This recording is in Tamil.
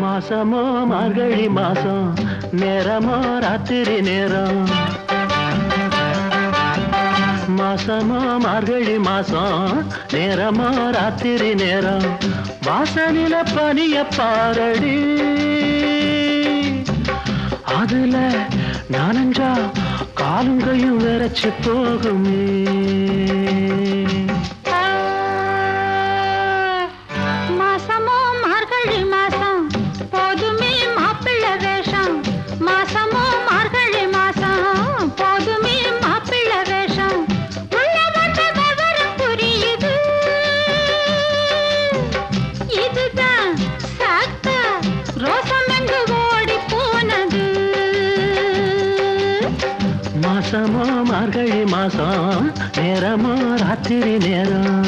மாசமோ மார்கழி மாசம் நேரமோ ராத்திரி நேரம் மாசமோ மார்கழி மாசம் நேரமோ ராத்திரி நேரம் வாசலில பனிய பாரடி அதுல நானஞ்சா காலுங்கையும் விரைச்சு போகுமே மாசமோ மார்கழி மாசம் நேரமோ ராத்திரி நேரம்